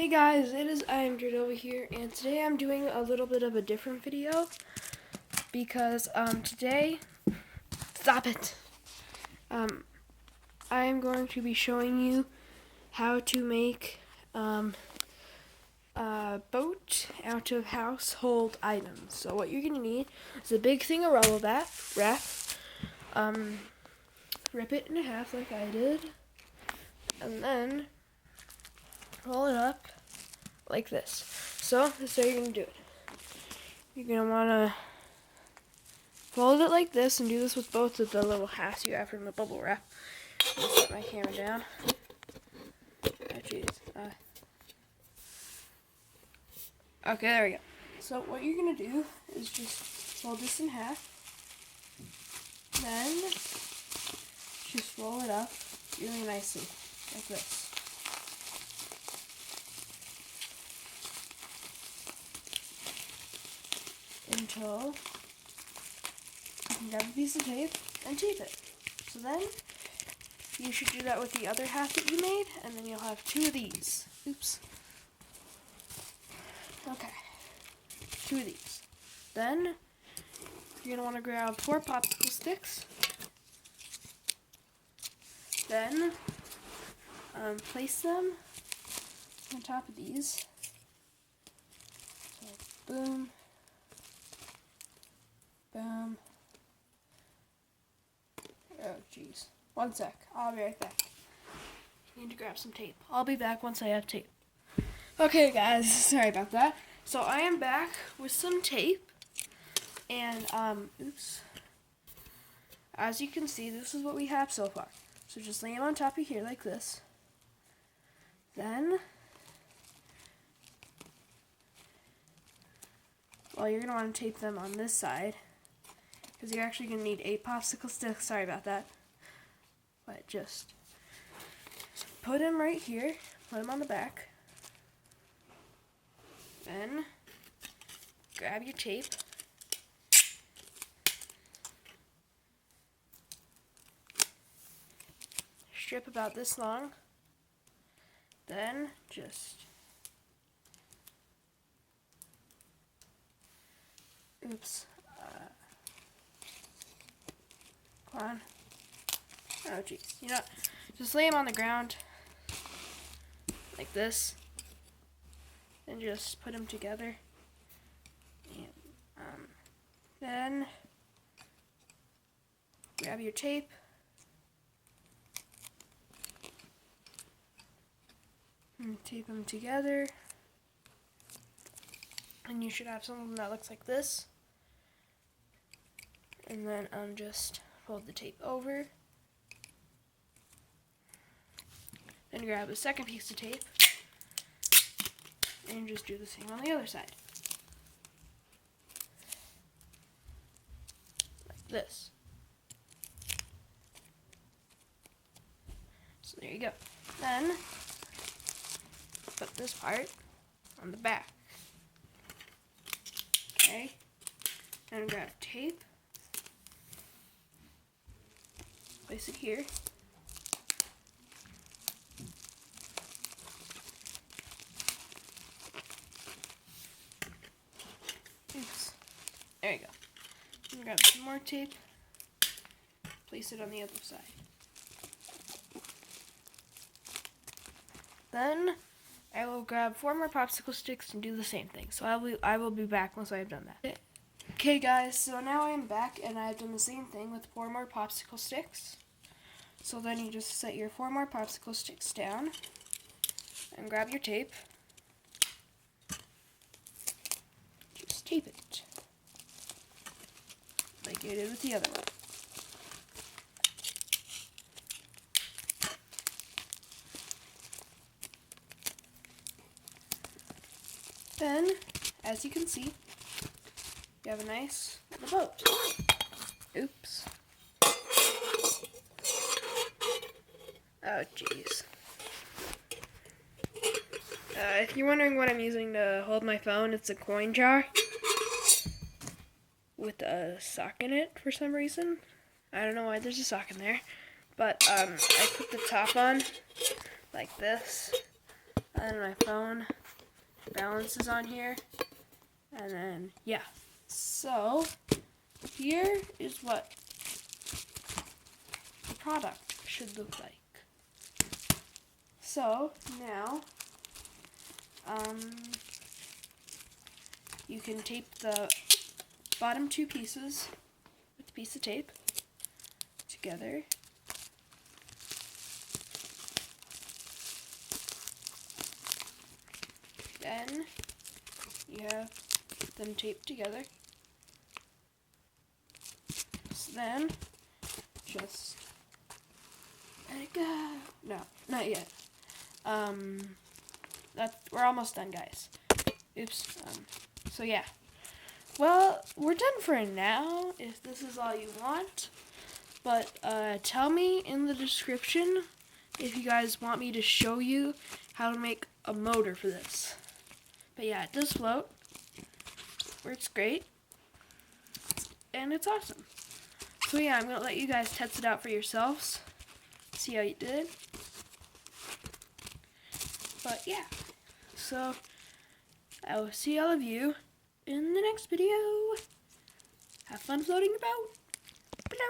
Guys, I am Jared over here, and today I'm doing a little bit of a different video because today, stop it. I am going to be showing you how to make a boat out of household items. So what you're gonna need is a big thing of rubber wrap. Rip it in half like I did, and then roll it up like this. So this is how you're going to do it. You're going to want to fold it like this and do this with both of the little halves you have from the bubble wrap. I'm going to set my camera down. Okay, there we go. So what you're going to do is just fold this in half. Then just roll it up really nicely like this. Until you can grab a piece of tape and tape it. So then you should do that with the other half that you made, and then you'll have two of these. Oops. Okay. Two of these. Then you're going to want to grab 4 popsicle sticks. Then place them on top of these. So boom. Boom. Oh, jeez. One sec. I'll be right back. I need to grab some tape. I'll be back once I have tape. Okay, guys. Sorry about that. So I am back with some tape. And, oops. As you can see, this is what we have so far. So just lay them on top of here like this. Then, well, you're going to want to tape them on this side, because you're actually going to need 8 popsicle sticks. Sorry about that. But just put them right here. Put them on the back. Then grab your tape. Strip about this long. Then just oops. Come on. Oh, jeez. You know, just lay them on the ground like this, and just put them together. And then grab your tape. And tape them together. And you should have something that looks like this. And then just fold the tape over. Then grab a second piece of tape. And just do the same on the other side. Like this. So there you go. Then put this part on the back. Okay. And grab tape. Place it here. Oops. There you go. And grab some more tape. Place it on the other side. Then I will grab 4 more popsicle sticks and do the same thing. So I will be back once I have done that. Okay, guys, so now I am back, and I have done the same thing with 4 more popsicle sticks. So then you just set your 4 more popsicle sticks down and grab your tape. Just tape it like you did with the other one. Then, as you can see, you have a nice little boat. Oops. Oh, jeez. If you're wondering what I'm using to hold my phone, it's a coin jar with a sock in it for some reason. I don't know why there's a sock in there. But I put the top on like this. and my phone balance is on here. And then, yeah. So, here is what the product should look like. So, now, you can tape the bottom two pieces with a piece of tape together. Then you have them taped together. So then just let it go. No, not yet. We're almost done, guys. Oops. So yeah. Well, we're done for now, if this is all you want. But tell me in the description if you guys want me to show you how to make a motor for this. But yeah, it does float. Works great. And it's awesome. So yeah, I'm going to let you guys test it out for yourselves. See how you did. But yeah. So I will see all of you in the next video. Have fun floating about. Bye.